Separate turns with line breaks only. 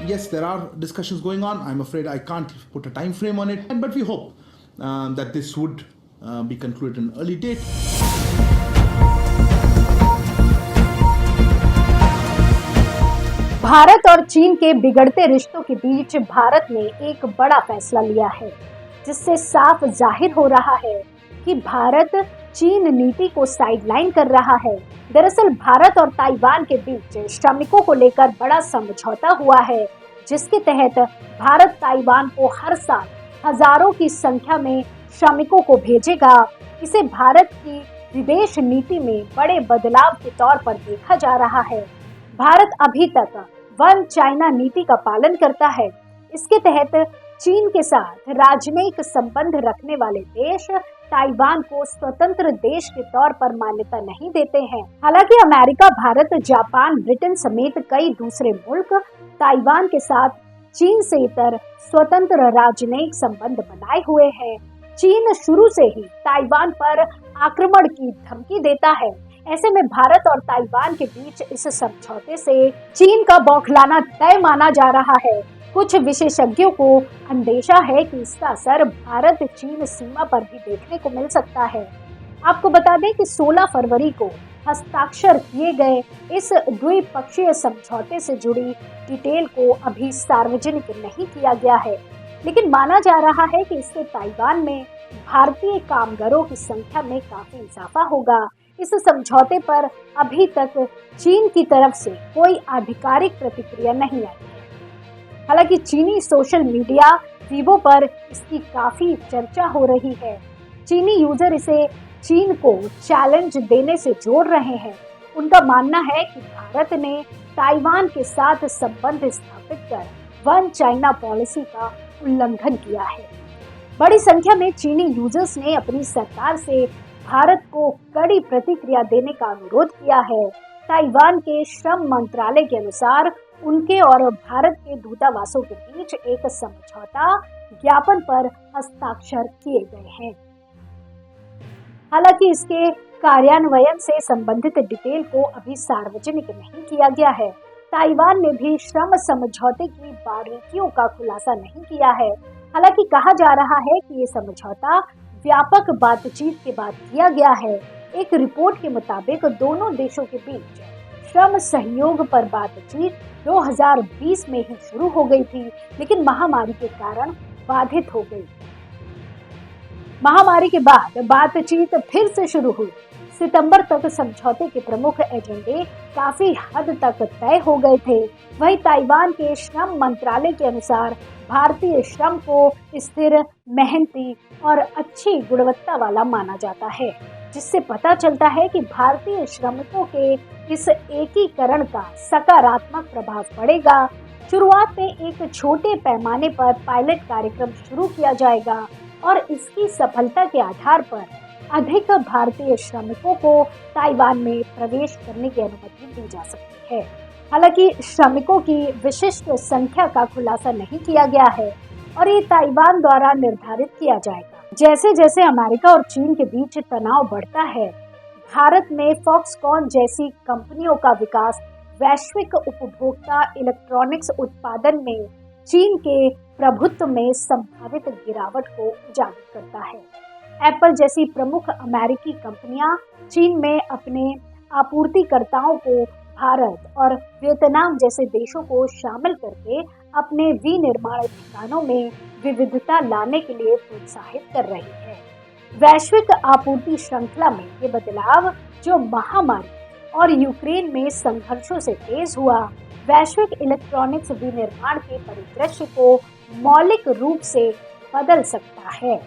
Yes, there are discussions going on. I'm afraid I can't put a time frame on it, but we hope that this would be concluded in an early date.
Bharat और चीन के बिगड़ते रिश्तों के बीच भारत ने एक बड़ा फैसला लिया है, जिससे साफ जाहिर हो रहा है कि भारत चीन नीति को साइडलाइन कर रहा है। दरअसल भारत और ताइवान के बीच श्रमिकों को लेकर बड़ा समझौता हुआ है, जिसके तहत भारत ताइवान को हर साल हजारों की संख्या में श्रमिकों को भेजेगा। इसे भारत की विदेश नीति में बड़े बदलाव के तौर पर देखा जा रहा है। भारत अभी तक वन चाइना नीति का पालन करता है। इसके तहत चीन के साथ राजनयिक संबंध रखने वाले देश ताइवान को स्वतंत्र देश के तौर पर मान्यता नहीं देते हैं। हालांकि अमेरिका, भारत, जापान, ब्रिटेन समेत कई दूसरे मुल्क ताइवान के साथ चीन से इतर स्वतंत्र राजनयिक संबंध बनाए हुए हैं। चीन शुरू से ही ताइवान पर आक्रमण की धमकी देता है। ऐसे में भारत और ताइवान के बीच इस समझौते से चीन का बौखलाना तय माना जा रहा है। कुछ विशेषज्ञों को अंदेशा है कि इसका असर भारत चीन सीमा पर भी देखने को मिल सकता है। आपको बता दें कि 16 फरवरी को हस्ताक्षर किए गए इस द्विपक्षीय समझौते से जुड़ी डिटेल को अभी सार्वजनिक नहीं किया गया है, लेकिन माना जा रहा है कि इससे ताइवान में भारतीय कामगारों की संख्या में काफी इजाफा होगा। इस समझौते पर अभी तक चीन की तरफ से कोई आधिकारिक प्रतिक्रिया नहीं आई है। हालांकि चीनी सोशल मीडिया वीबो पर इसकी काफी चर्चा हो रही है। चीनी यूजर इसे चीन को चैलेंज देने से जोड़ रहे हैं। उनका मानना है कि भारत ने ताइवान के साथ संबंध स्थापित कर वन चाइना पॉलिसी का उल्लंघन किया है। बड़ी संख्या में चीनी यूजर्स ने अपनी सरकार से भारत को कड़ी प्रतिक्रिया देने का अनुरोध किया है। ताइवान के श्रम मंत्रालय के अनुसार उनके और भारत के दूतावासों के बीच एक समझौता ज्ञापन पर हस्ताक्षर किए गए हैं। हालांकि इसके कार्यान्वयन से संबंधित डिटेल को अभी सार्वजनिक नहीं किया गया है। ताइवान ने भी श्रम समझौते की बारीकियों का खुलासा नहीं किया है। हालांकि कहा जा रहा है कि ये समझौता व्यापक बातचीत के बाद किया गया है। एक रिपोर्ट के मुताबिक दोनों देशों के बीच श्रम सहयोग पर बातचीत 2020 में ही शुरू हो गई थी, लेकिन महामारी के कारण बाधित हो गई। महामारी के बाद बातचीत फिर से शुरू हुई। सितंबर तक समझौते के प्रमुख एजेंडे काफी हद तक तय हो गए थे। वहीं ताइवान के श्रम मंत्रालय के अनुसार भारतीय श्रम को स्थिर, मेहनती और अच्छी गुणवत्ता वाला माना जाता है, जिससे पता चलता है कि भारतीय श्रमिकों के इस एकीकरण का सकारात्मक प्रभाव पड़ेगा। शुरुआत में एक छोटे पैमाने पर पायलट कार्यक्रम शुरू किया जाएगा और इसकी सफलता के आधार पर अधिक भारतीय श्रमिकों को ताइवान में प्रवेश करने की अनुमति दी जा सकती है। हालांकि श्रमिकों की विशिष्ट संख्या का खुलासा नहीं किया गया है और ये ताइवान द्वारा निर्धारित किया जाएगा। जैसे जैसे अमेरिका और चीन के बीच तनाव बढ़ता है, भारत में फॉक्सकॉन जैसी कंपनियों का विकास वैश्विक उपभोक्ता इलेक्ट्रॉनिक्स उत्पादन में चीन के प्रभुत्व में संभावित गिरावट को उजागर करता है। एप्पल जैसी प्रमुख अमेरिकी कंपनियां चीन में अपने आपूर्तिकर्ताओं को भारत और वियतनाम जैसे देशों को शामिल करके अपने विनिर्माण ठिकानों में विविधता लाने के लिए प्रोत्साहित कर रही है। वैश्विक आपूर्ति श्रृंखला में ये बदलाव, जो महामारी और यूक्रेन में संघर्षों से तेज हुआ, वैश्विक इलेक्ट्रॉनिक्स विनिर्माण के परिदृश्य को मौलिक रूप से बदल सकता है।